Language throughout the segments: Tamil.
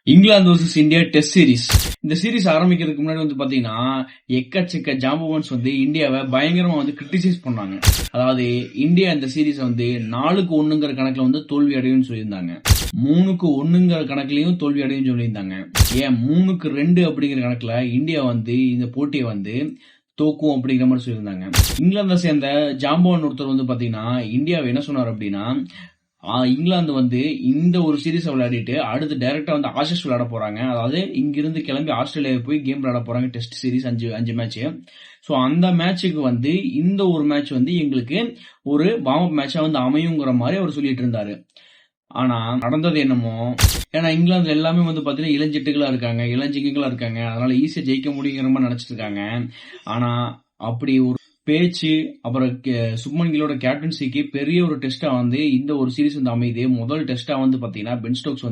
England versus India test series. இந்த சீரிஸ் ஆரம்பிக்கிறதுக்கு முன்னாடி பாத்தீங்கன்னா எக்கச்சக்க ஜாம்பவான்ஸ் இந்தியாவை பயங்கரமா கிரிட்டிசைஸ் பண்ணாங்க. அதாவது இந்தியா இந்த சீரிஸ் 4-1 கணக்குல தோல்வி அடையும் சொல்லியிருந்தாங்க. 3-1 கணக்குலயும் தோல்வி அடையும் சொல்லியிருந்தாங்க. ஏன் 3-2 அப்படிங்கிற கணக்குல இந்தியா இந்த போட்டியை தோக்கும் அப்படிங்கிற மாதிரி சொல்லியிருந்தாங்க. இங்கிலாந்தை சேர்ந்த ஜாம்பவான் ஒருத்தர் பாத்தீங்கன்னா இந்தியாவை என்ன சொன்னார் அப்படின்னா, இங்கிலாந்து இந்த ஒரு சீரீஸ் விளையாடிட்டு அடுத்து டைரக்டா ஆஷஸ் விளையாட போறாங்க. அதாவது இங்கிருந்து கிளம்பி ஆஸ்திரேலியா போய் கேம் விளையாட போறாங்க. Test series 5 match. சோ அந்த மேட்சுக்கு இந்த ஒரு மேட்ச் எங்களுக்கு ஒரு வார்ம் அப் மேட்சா அமையுங்கிற மாதிரி அவர் சொல்லிட்டு இருந்தாரு. ஆனா நடந்தது என்னமோ, ஏன்னா இங்கிலாந்து எல்லாமே பாத்தீங்கன்னா இளஞ்சிட்டுகளா இருக்காங்க, இளஞ்சிங்களா இருக்காங்க. அதனால ஈஸியா ஜெயிக்க முடியுங்கிற மாதிரி நினைச்சிட்டு இருக்காங்க. ஆனா அப்படி ஒரு பேச்சு, அப்புறம் சுப்மன் கில்லோட கேப்டன்சிக்கு பெரிய ஒரு டெஸ்டா இந்த ஒரு சீரிஸ் அமையுது. முதல் டெஸ்டா பாத்தீங்கன்னா பென் ஸ்டோக்ஸ்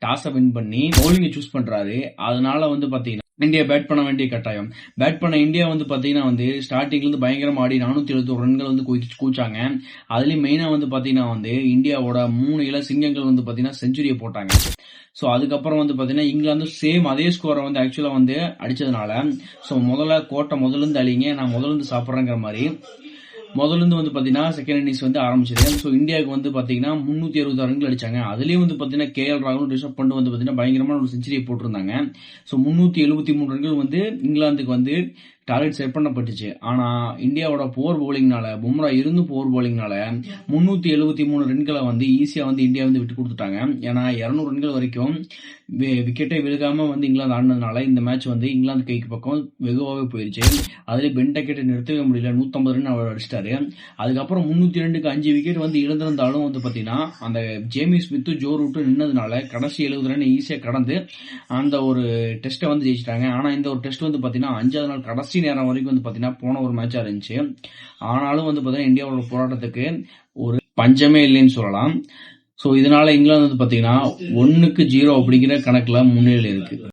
டாஸை வின் பண்ணி பவுலிங்கை சூஸ் பண்றாரு. அதனால பாத்தீங்கன்னா இந்தியா பேட் பண்ண வேண்டிய கட்டாயம். பேட் பண்ண இந்தியா பாத்தீங்கன்னா ஸ்டார்டிங்ல இருந்து பயங்கரமா ஆடி 471 ரன்கள் கூச்சாங்க. அதுலயும் மெயினா பாத்தீங்கன்னா இந்தியாவோட 3 இள சிங்கங்கள் பாத்தீங்கன்னா செஞ்சுரியை போட்டாங்க. சோ அதுக்கப்புறம் பாத்தீங்கன்னா இங்கிலாந்து சேம் அதே ஸ்கோரை ஆக்சுவலா அடிச்சதுனால சோ முதல்ல கோட்டை முதல்ல இருந்து அழிங்க, நான் முதல்ல இருந்து சாப்பிட்றேங்கிற மாதிரி முதல்ல இருந்து பாத்தீங்கன்னா செகண்ட் இன்னிங்ஸ் ஆரம்பிச்சது. சோ இந்தியாவுக்கு பாத்தீங்கன்னா 366 ரன்கள் அடிச்சாங்க. அதுலயும் பாத்தீங்கன்னா KL ராகுல், ரிஷப் பண்ட் பாத்தீங்கன்னா பயங்கரமான ஒரு செஞ்சுரியை போட்டிருந்தாங்க. சோ 373 ரன்கள் இங்கிலாந்துக்கு டார்கெட் செட் பண்ணப்பட்டுச்சு. ஆனா இந்தியாவோட போர் பவுலிங்னால, பும்ரா இருந்து போர் பவுலிங்னால 373 ரன்களை ஈஸியா இந்தியா விட்டு கொடுத்துட்டாங்க. ஏன்னா 200 ரன்கள் வரைக்கும் விக்கெட்டே விழுகாம இங்கிலாந்து ஆடினதுனால இந்த மேட்ச் இங்கிலாந்து கைக்கு பக்கம் வெகுவாவே போயிருச்சு. அதுல பென் டக்கெட்டை நிறுத்தவே முடியல. 150 ரன் அவர் அடிச்சிட்டாரு. அதுக்கப்புறம் 302க்கு 5 விக்கெட் இழந்திருந்தாலும் பாத்தீங்கன்னா அந்த ஜேமி ஸ்மித், ஜோ ரூட் நின்னதுனால கடைசி 70 ரன் ஈஸியா கடந்து அந்த ஒரு டெஸ்ட்டை ஜெயிச்சிட்டாங்க. ஆனா இந்த ஒரு டெஸ்ட் பாத்தீங்கன்னா 5வது நாள் கடைசி நேரம் வரைக்கும் பாத்தீங்கன்னா போன ஒரு மேட்சா இருந்துச்சு. ஆனாலும் பாத்தீங்கன்னா இந்தியாவோட போராட்டத்துக்கு ஒரு பஞ்சமே இல்லைன்னு சொல்லலாம். சோ இதனால இங்கிலாந்து பாத்தீங்கன்னா 1-0 அப்படிங்கிற கணக்குல முன்னிலையில இருக்கு.